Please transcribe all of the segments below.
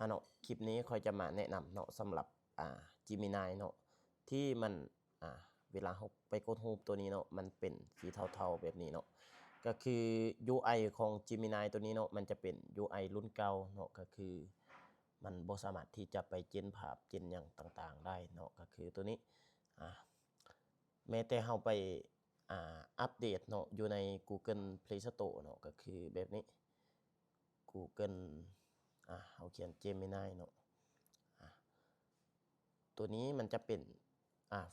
เนาะคลิปนี้ค่อยจะมาแนะนำเนาะสำหรับGemini เนาะที่มันเวลาเราไปกดรูปตัวนี้เนาะมันเป็นสีเทาๆแบบนี้เนาะก็คือ UI ของ Gemini ตัวนี้เนาะมันจะเป็น UI รุ่นเก่าเนาะก็คือมันบ่สามารถที่จะไปเจนภาพเจนอย่างต่างๆได้เนาะก็คือตัวนี้แม้แต่เราไปอัปเดตเนาะอยู่ใน Google Play Store เนาะก็คือแบบนี้ Google เราเขียน Gemini เนาะตัวนี้มันจะเป็น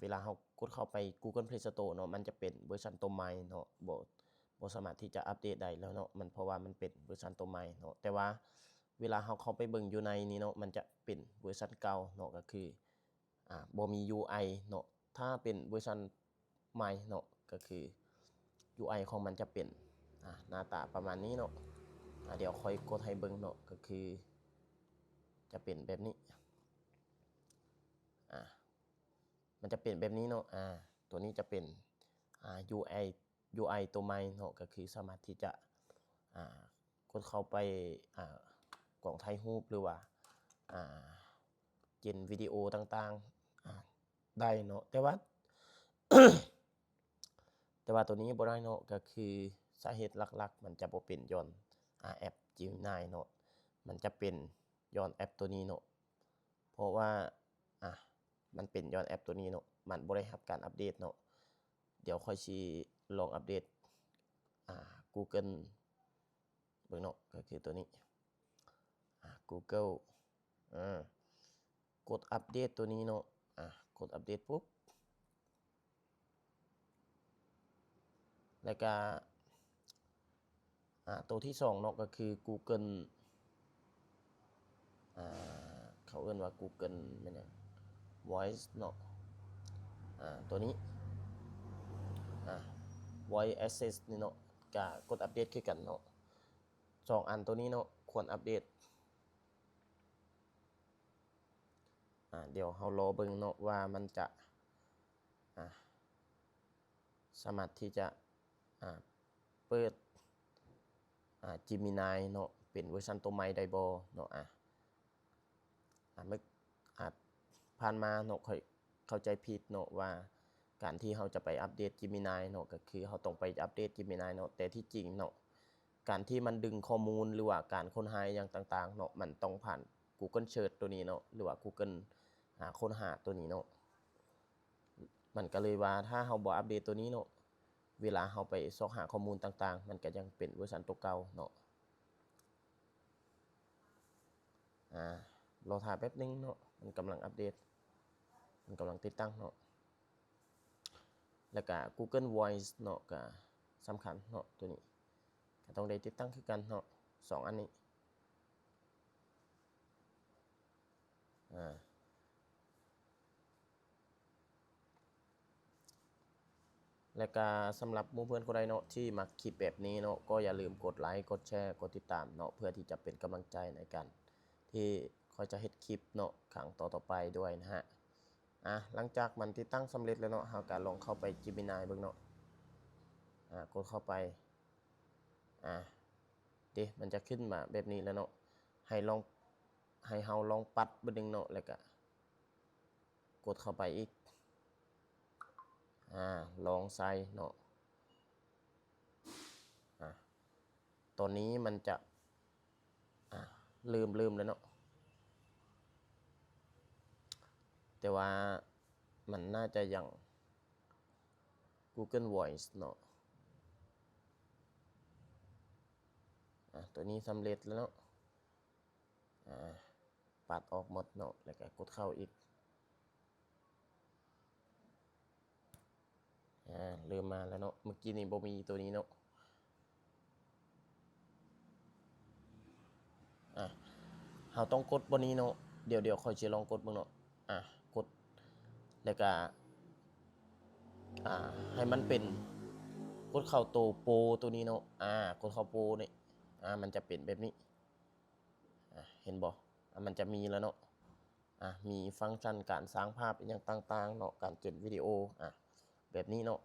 เวลาเรากดเข้าไป Google Play Store เนาะมันจะเป็นเวอร์ชันตัวใหม่เนาะบ่สามารถที่จะอัปเดตได้แล้วเนาะมันเพราะว่ามันเป็นเวอร์ชันตัวใหม่เนาะแต่ว่าเวลาเราเข้าไปเบิ่งอยู่ในนี้เนาะมันจะเป็นเวอร์ชันเก่าเนาะก็คือบ่มี UI เนาะถ้าเป็นเวอร์ชันใหม่เนาะก็คือ UI ของมันจะเป็นหน้าตาประมาณนี้เนาะเดี๋ยวค่อยกดให้เบิ่งเนาะก็คือจะเป็นแบบนี้มันจะเป็นแบบนี้เนาะตัวนี้จะเป็นUI ตัวใหม่เนาะก็คือสามารถที่จะกดเข้าไปกล่องถ่ายรูปหรือว่าเจนวิดีโอต่างๆได้เนาะแต่ว่า ตัวนี้บ่ได้เนาะก็คือสาเหตุหลักๆมันจะบ่เป็นย้อนแอป Gemini เนาะมันจะเป็นย้อนแอปตัวนี้เนาะเพราะว่ามันเป็นย้อนแอปตัวนี้เนาะมันบ่ได้รับการอัปเดตเนาะเดี๋ยวค่อยสิลองอัปเดตGoogle เบิ่งเนาะก็คือตัวนี้Google กดอัปเดตตัวนี้เนาะกดอัปเดตปุ๊บแล้วก็ตัวที่2เนาะก็คือ Google เขาเอิ้นว่า Google แม่นหยัง Voice เนาะตัวนี้Voice Access นี่เนาะก็กดอัปเดตคือกันเนาะ2อันตัวนี้เนาะควรอัปเดตเดี๋ยวเรารอเบิ่งเนาะว่ามันจะสามารถที่จะเปิดGemini เนาะเป็นเวอร์ชันตัวใหม่ได้บ่เนาะเมื่อผ่านมาเนาะค่อยเข้าใจผิดเนาะว่าการที่เราจะไปอัปเดต Gemini เนาะก็คือเราต้องไปอัปเดต Gemini เนาะแต่ที่จริงเนาะการที่มันดึงข้อมูลหรือว่าการค้นหาอย่างต่างๆเนาะมันต้องผ่าน Google Search ตัวนี้เนาะหรือว่า Google ค้นหาตัวนี้เนาะมันก็เลยว่าถ้าเราบ่อัปเดตตัวนี้เนาะเวลาเราไปซอกหาข้อมูลต่างๆมันก็ยังเป็นเวอร์ชันตัวเก่าเนาะรอท่าแป๊บนึงเนาะมันกำลังอัปเดตมันกำลังติดตั้งเนาะแล้วก็ Google Voice เนาะก็สำคัญเนาะตัวนี้ก็ต้องได้ติดตั้งคือกันเนาะ2อันนี้และก็สำหรับหมู่เพื่อนคนใดเนาะที่มักคลิปแบบนี้เนาะก็อย่าลืมกดไลค์กดแชร์กดติดตามเนาะเพื่อที่จะเป็นกำลังใจในการที่ค่อยจะเฮ็ดคลิปเนาะครั้งต่อๆไปด้วยนะฮะหลังจากมันติดตั้งสำเร็จแล้วเนาะเราก็ลองเข้าไป Gemini เบิ่งเนาะกดเข้าไปมันจะขึ้นมาแบบนี้แล้วเนาะให้เฮาลองปัดเบิ่งนึงเนาะแล้วก็กดเข้าไปอีกลองใส่เนาะตอนนี้มันจะลืมแล้วเนาะแต่ว่ามันน่าจะยัง Google Voice เนาะตัวนี้สำเร็จแล้วเนาะปัดออกหมดเนาะแล้วก็กดเข้าอีกเริ่มมาแล้วเนาะเมื่อกี้นี่บ่มีตัวนี้เนาะเราต้องกดบนนี้เนาะเดี๋ยวค่อยสิลองกดเบิ่งเนาะกดแล้วก็ให้มันเป็นกดเข้าตัวโปรตัวนี้เนาะกดเข้าโปรนี่มันจะเป็นแบบนี้เห็นบ่มันจะมีแล้วเนาะมีฟังก์ชันการสร้างภาพอย่างต่างๆเนาะการเก็บวิดีโอแบบนี้เนาะ